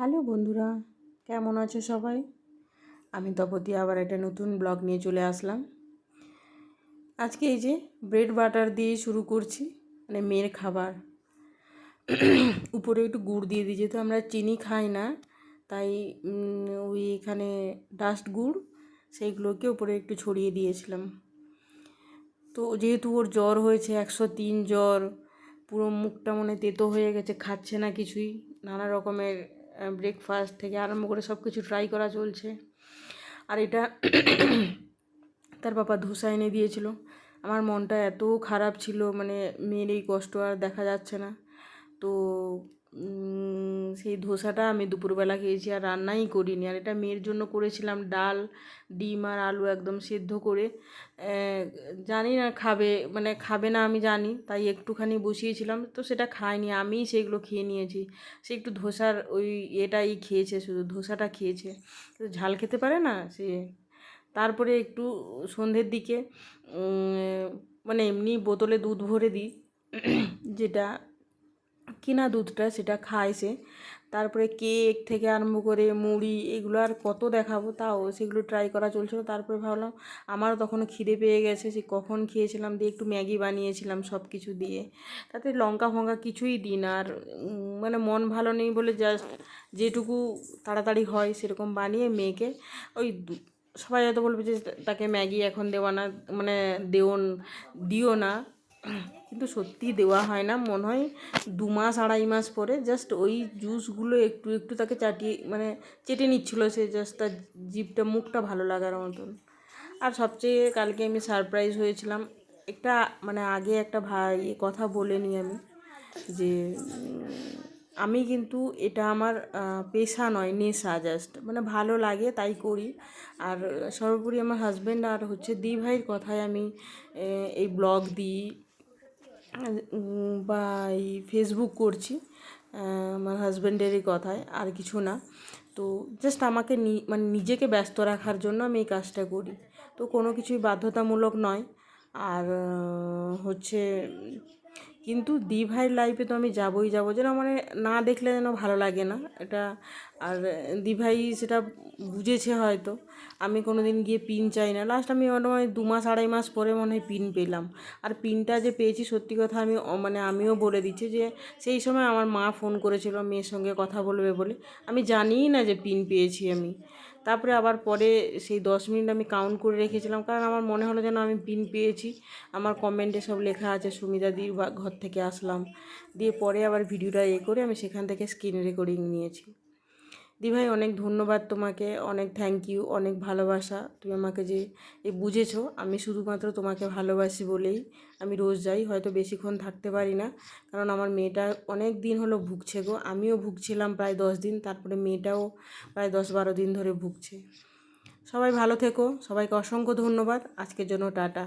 Hello বন্ধুরা, কেমন আছো সবাই? আমি তপতি আবার একটা নতুন ব্লগ নিয়ে চলে আসলাম। আজকে এই যে ব্রেড বাটার দিয়ে শুরু করছি, মানে মেয়ের খাবার। উপরে একটু গুড় দিয়ে দিই, যেহেতু আমরা চিনি খাই না, তাই ওই এখানে ডাস্ট গুড় সেইগুলোকে উপরে একটু ছড়িয়ে দিয়েছিলাম। তো যেহেতু ওর জ্বর হয়েছে 103 জ্বর, পুরো মুখটা মনে তেতো হয়ে গেছে, খাচ্ছে না কিছুই, নানা রকমের ব্রেকফাস্ট থেকে আরম্ভ করে সব কিছু ট্রাই করা চলছে। আর এটা তার বাবা ধোসা এনে দিয়েছিল। আমার মনটা এত খারাপ ছিল, মানে মেয়ের এই কষ্ট আর দেখা যাচ্ছে না। তো সেই ধোসাটা আমি দুপুরবেলা খেয়েছি, আর রান্নাই করিনি। আর এটা মেয়ের জন্য করেছিলাম, ডাল, ডিম আর আলু একদম সেদ্ধ করে। জানি না খাবে, মানে খাবে না আমি জানি, তাই একটুখানি বসিয়েছিলাম, তো সেটা খায়নি, আমিই সেগুলো খেয়ে নিয়েছি। সে একটু ধোসার ওই এটাই খেয়েছে, শুধু ধোসাটা খেয়েছে, তো ঝাল খেতে পারে না সে। তারপরে একটু সন্ধ্যের দিকে মানে এমনি বোতলে দুধ ভরে দিই, যেটা কিনা দুধটা, সেটা খায় সে। তারপরে কেক থেকে আরম্ভ করে মুড়ি, এগুলো আর কত দেখাবো, তাও সেগুলো ট্রাই করা চলছিল। তারপরে ভাবলাম আমারও তখনও খিদে পেয়ে গেছে, সে কখন খেয়েছিলাম, দিয়ে একটু ম্যাগি বানিয়েছিলাম সব কিছু দিয়ে, তাতে লঙ্কা ফঙ্কা কিছুই দিই না। আর মানে মন ভালো নেই বলে জাস্ট যেটুকু তাড়াতাড়ি হয় সেরকম বানিয়ে মেয়েকে ওই সবাই হয়তো বলবে যে তাকে ম্যাগি এখন দেওয়া না, মানে দিও না, কিন্তু সত্যি দেওয়া হয় না। মনে হয় 2 মাস 2.5 মাস পরে জাস্ট ওই জুসগুলো একটু একটু তাকে চাটিয়ে, মানে চেটে নিচ্ছিলো সে, জাস্ট তার জিভটা মুখটা ভালো লাগার মতন। আর সবচেয়ে কালকে আমি সারপ্রাইজ হয়েছিলাম, একটা মানে আগে একটা ভাই কথা বলে নিই আমি, যে আমি কিন্তু এটা আমার পেশা নয়, নেশা, জাস্ট মানে ভালো লাগে তাই করি। আর সর্বোপরি আমার হাজব্যান্ড আর হচ্ছে দি ভাইয়ের কথায় আমি এই ব্লগ দিই বা এই ফেসবুক করছি, আমার হাজব্যান্ডেরই কথায়, আর কিছু না। তো জাস্ট আমাকে মানে নিজেকে ব্যস্ত রাখার জন্য আমি এই কাজটা করি, তো কোনো কিছুই বাধ্যতামূলক নয়। আর হচ্ছে কিন্তু দি ভাইয়ের লাইফে তো আমি যাবোই যাবো, যেন মানে না দেখলে যেন ভালো লাগে না এটা। আর দি ভাই সেটা বুঝেছে হয়তো। আমি কোনো দিন গিয়ে পিন চাই না, লাস্ট আমি মনে হয় 2 মাস 2.5 মাস পরে মনে হয় পিন পেলাম। আর পিনটা যে পেয়েছি সত্যি কথা আমি মানে আমিও বলে দিচ্ছি যে সেই সময় আমার মা ফোন করেছিল মেয়ের সঙ্গে কথা বলবে বলে, আমি জানিই না যে পিন পেয়েছি আমি। তারপরে আবার পরে সেই 10 মিনিট আমি কাউন্ট করে রেখেছিলাম, কারণ আমার মনে হলো যেন আমি পিন পেয়েছি। আমার কমেন্টে সব লেখা আছে সুমিতাদির ঘর থেকে আসলাম, দিয়ে পরে আবার ভিডিওটা করে আমি সেখান থেকে স্ক্রিন রেকর্ডিং নিয়েছি। দিভাই অনেক ধন্যবাদ তোমাকে, অনেক থ্যাংক ইউ, অনেক ভালোবাসা। তুমি আমাকে যে বুঝেছো, আমি শুধুমাত্র তোমাকে ভালোবাসি বলেই আমি রোজ যাই, হয়তো বেশিক্ষণ থাকতে পারি না, কারণ আমার মেয়েটা অনেক দিন হলো ভুগছে গো, আমিও ভুগছিলাম প্রায় 10 দিন, তারপরে মেয়েটাও প্রায় 10-12 দিন ধরে ভুগছে। সবাই ভালো থেকো, সবাইকে অসংখ্য ধন্যবাদ, আজকের জন্য টাটা।